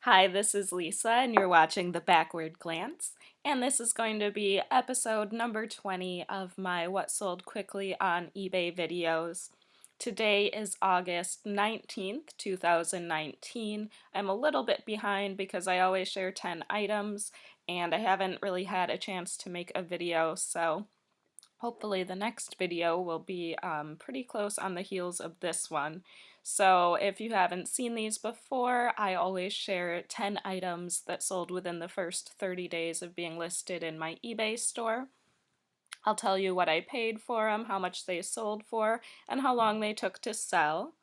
Hi, this is Lisa, and you're watching The Backward Glance. And this is going to be episode number 20 of my What Sold Quickly on eBay videos. Today is August 19th, 2019. I'm a little bit behind because I always share 10 items, and I haven't really had a chance to make a video, so hopefully the next video will be pretty close on the heels of this one. So if you haven't seen these before, I always share 10 items that sold within the first 30 days of being listed in my eBay store. I'll tell you what I paid for them, how much they sold for, and how long they took to sell.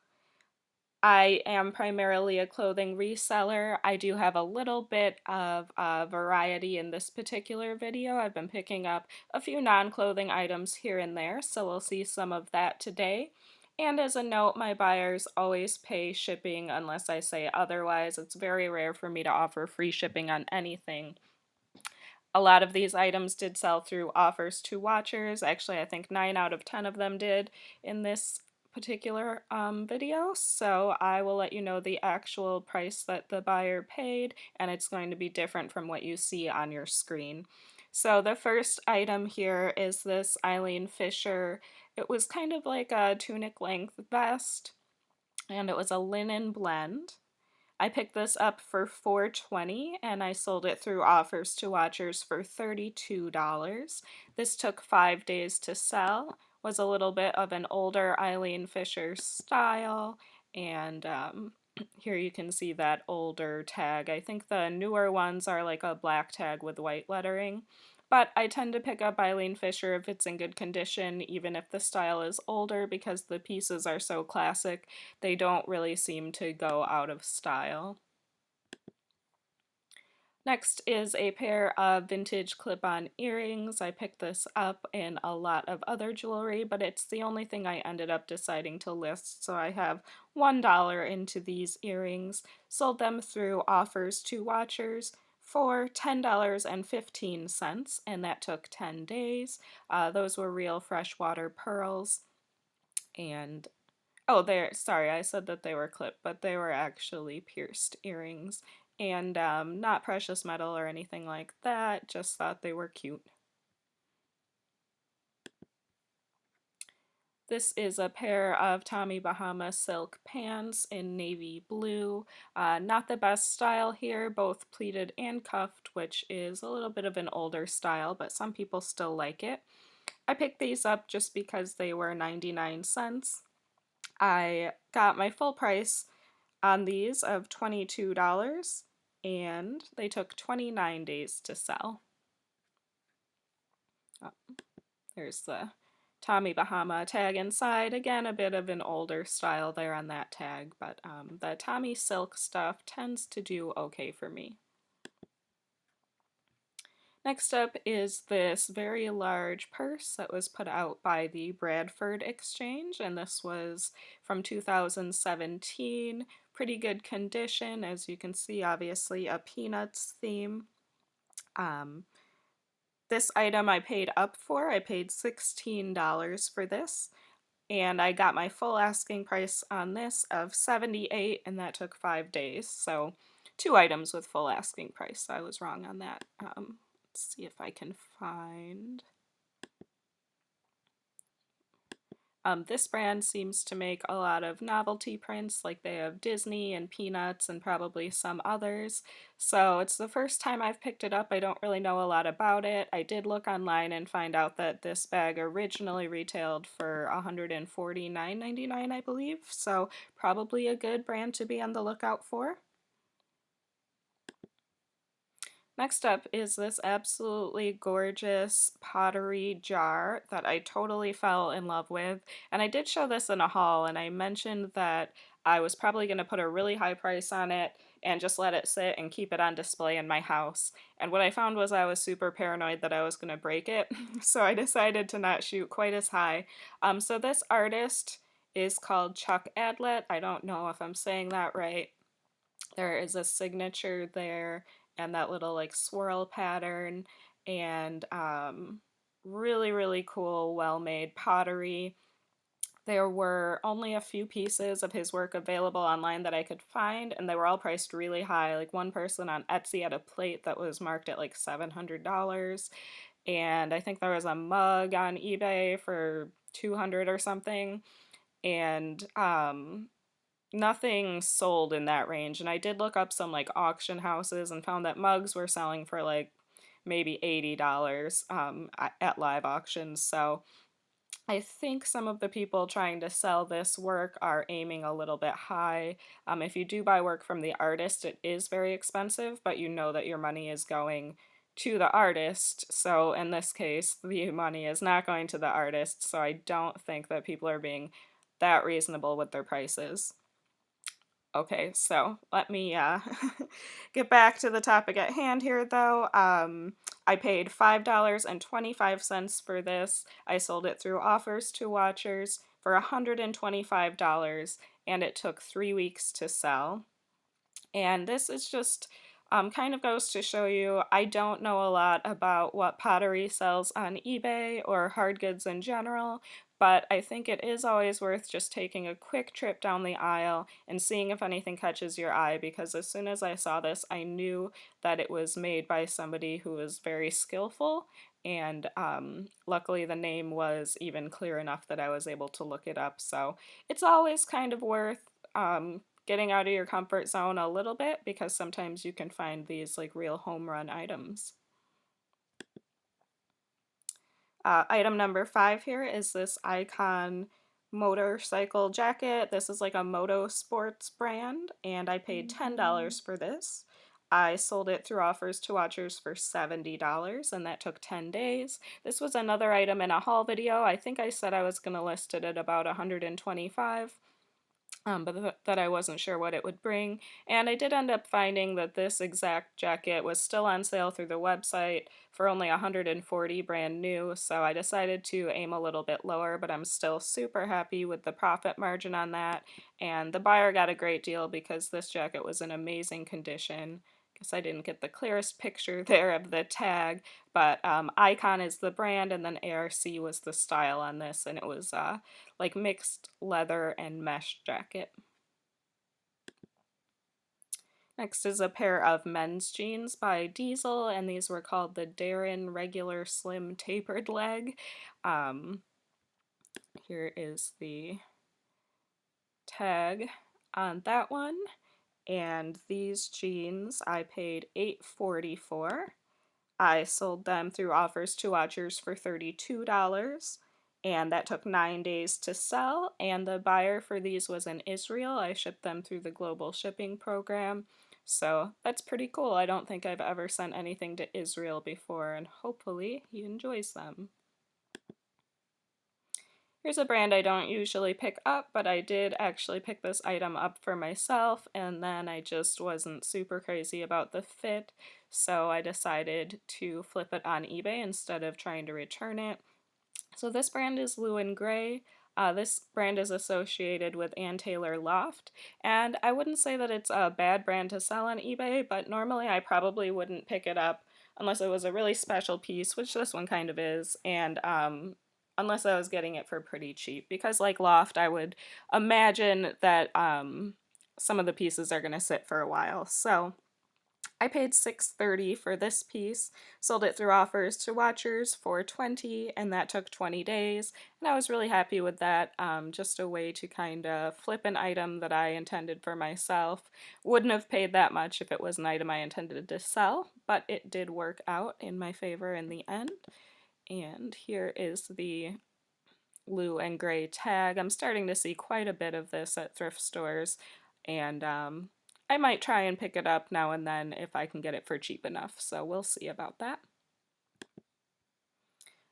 I am primarily a clothing reseller. I do have a little bit of variety in this particular video. I've been picking up a few non-clothing items here and there, so we'll see some of that today. And as a note, my buyers always pay shipping unless I say otherwise. It's very rare for me to offer free shipping on anything. A lot of these items did sell through offers to watchers. Actually, I think 9 out of 10 of them did in this particular video, so I will let you know the actual price that the buyer paid, and it's going to be different from what you see on your screen. So the first item here is this Eileen Fisher. It was kind of like a tunic length vest, and it was a linen blend. I picked this up for $4.20 and I sold it through offers to watchers for $32. This took 5 days to sell, was a little bit of an older Eileen Fisher style, and here you can see that older tag. I think the newer ones are like a black tag with white lettering. But I tend to pick up Eileen Fisher if it's in good condition, even if the style is older, because the pieces are so classic, they don't really seem to go out of style. Next is a pair of vintage clip-on earrings. I picked this up in a lot of other jewelry, but it's the only thing I ended up deciding to list, so I have $1 into these earrings. Sold them through offers to watchers for $10.15, and that took 10 days. Those were real freshwater pearls, and oh, sorry, I said that they were clipped, but they were actually pierced earrings. And not precious metal or anything like that, just thought they were cute. This is a pair of Tommy Bahama silk pants in navy blue. Not the best style here, both pleated and cuffed, which is a little bit of an older style, but some people still like it. I picked these up just because they were 99 cents. I got my full price on these of $22, and they took 29 days to sell. Oh, there's the Tommy Bahama tag inside. Again, a bit of an older style there on that tag, but the Tommy silk stuff tends to do okay for me. Next up is this very large purse that was put out by the Bradford Exchange, and this was from 2017. Pretty good condition, as you can see, obviously a Peanuts theme. This item I paid up for. I paid $16 for this, and I got my full asking price on this of $78, and that took 5 days. So 2 items with full asking price. I was wrong on that. Let's see if I can find. This brand seems to make a lot of novelty prints, like they have Disney and Peanuts and probably some others. So it's the first time I've picked it up. I don't really know a lot about it. I did look online and find out that this bag originally retailed for $149.99, I believe. So probably a good brand to be on the lookout for. Next up is this absolutely gorgeous pottery jar that I totally fell in love with. And I did show this in a haul, and I mentioned that I was probably going to put a really high price on it and just let it sit and keep it on display in my house. And what I found was I was super paranoid that I was going to break it, so I decided to not shoot quite as high. So this artist is called Chuck Adlet. I don't know if I'm saying that right. There is a signature there and that little like swirl pattern, and really, really cool, well-made pottery. There were only a few pieces of his work available online that I could find, and they were all priced really high. Like one person on Etsy had a plate that was marked at like $700, and I think there was a mug on eBay for 200 or something, and nothing sold in that range. And I did look up some like auction houses and found that mugs were selling for like maybe $80 at live auctions. So I think some of the people trying to sell this work are aiming a little bit high. If you do buy work from the artist, it is very expensive, but you know that your money is going to the artist. So in this case, the money is not going to the artist. So I don't think that people are being that reasonable with their prices. Okay, so let me get back to the topic at hand here, though. I paid $5.25 for this. I sold it through offers to watchers for $125, and it took 3 weeks to sell. And this is just kind of goes to show you I don't know a lot about what pottery sells on eBay or hard goods in general, but I think it is always worth just taking a quick trip down the aisle and seeing if anything catches your eye, because as soon as I saw this, I knew that it was made by somebody who was very skillful, and luckily the name was even clear enough that I was able to look it up. So it's always kind of worth getting out of your comfort zone a little bit, because sometimes you can find these like real home run items. Item number 5 here is this Icon motorcycle jacket. This is like a moto sports brand, and I paid $10 for this. I sold it through offers to watchers for $70, and that took 10 days. This was another item in a haul video. I think I said I was going to list it at about $125. But that I wasn't sure what it would bring. And I did end up finding that this exact jacket was still on sale through the website for only $140 brand new, so I decided to aim a little bit lower, but I'm still super happy with the profit margin on that. And the buyer got a great deal because this jacket was in amazing condition. Guess I didn't get the clearest picture there of the tag, but Icon is the brand, and then ARC was the style on this, and it was like mixed leather and mesh jacket. Next is a pair of men's jeans by Diesel, and these were called the Darren Regular Slim Tapered Leg. Here is the tag on that one, and these jeans I paid $8.40 for. I sold them through offers to watchers for $32, and that took 9 days to sell, and the buyer for these was in Israel. I shipped them through the global shipping program, so that's pretty cool. I don't think I've ever sent anything to Israel before, and hopefully he enjoys them. Here's a brand I don't usually pick up, but I did actually pick this item up for myself, and then I just wasn't super crazy about the fit, so I decided to flip it on eBay instead of trying to return it. So this brand is Lou & Grey. This brand is associated with Ann Taylor Loft, and I wouldn't say that it's a bad brand to sell on eBay, but normally I probably wouldn't pick it up unless it was a really special piece, which this one kind of is, and unless I was getting it for pretty cheap, because like Loft, I would imagine that some of the pieces are going to sit for a while. So I paid $6.30 for this piece, sold it through offers to watchers for $20, and that took 20 days, and I was really happy with that. Just a way to kind of flip an item that I intended for myself. Wouldn't have paid that much if it was an item I intended to sell, but it did work out in my favor in the end. And here is the Lou & Grey tag. I'm starting to see quite a bit of this at thrift stores, and I might try and pick it up now and then if I can get it for cheap enough, so we'll see about that.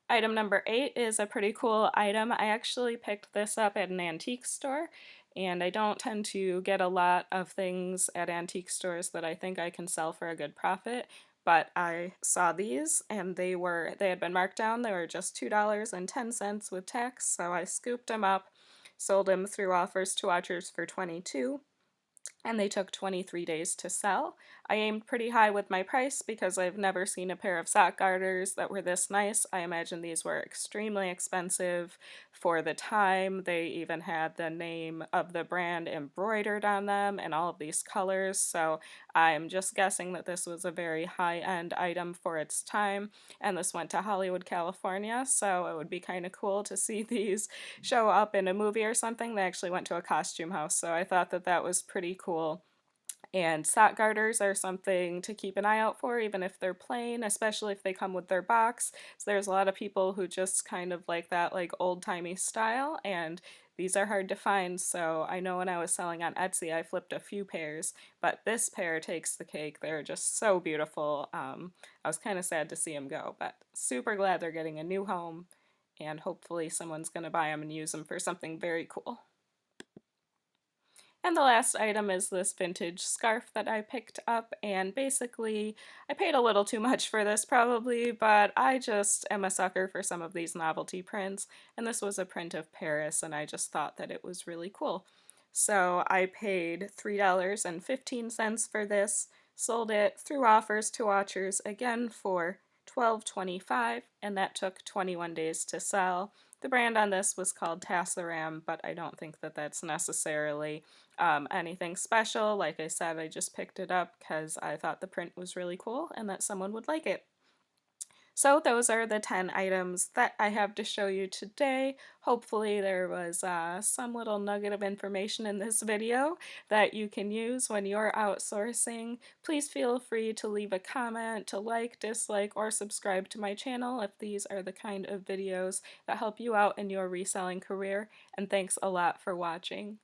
Item number 8 is a pretty cool item. I actually picked this up at an antique store, and I don't tend to get a lot of things at antique stores that I think I can sell for a good profit, but I saw these and they had been marked down. They were just $2.10 with tax, so I scooped them up, sold them through offers to watchers for $22, and they took 23 days to sell. I aimed pretty high with my price because I've never seen a pair of sock garters that were this nice. I imagine these were extremely expensive for the time. They even had the name of the brand embroidered on them and all of these colors, so I'm just guessing that this was a very high-end item for its time, and this went to Hollywood, California, so it would be kind of cool to see these show up in a movie or something. They actually went to a costume house, so I thought that that was pretty cool. And sock garters are something to keep an eye out for, even if they're plain, especially if they come with their box. So there's a lot of people who just kind of like that like old-timey style, and these are hard to find. So I know when I was selling on Etsy, I flipped a few pairs, but this pair takes the cake. They're just so beautiful. I was kind of sad to see them go, but super glad they're getting a new home, and hopefully someone's going to buy them and use them for something very cool. And the last item is this vintage scarf that I picked up, and basically I paid a little too much for this probably, but I just am a sucker for some of these novelty prints, and this was a print of Paris, and I just thought that it was really cool. So I paid $3.15 for this, sold it through offers to watchers again for $12.25, and that took 21 days to sell. The brand on this was called Tassaram, but I don't think that that's necessarily anything special. Like I said, I just picked it up because I thought the print was really cool and that someone would like it. So those are the 10 items that I have to show you today. Hopefully there was some little nugget of information in this video that you can use when you're outsourcing. Please feel free to leave a comment, to like, dislike, or subscribe to my channel if these are the kind of videos that help you out in your reselling career. And thanks a lot for watching.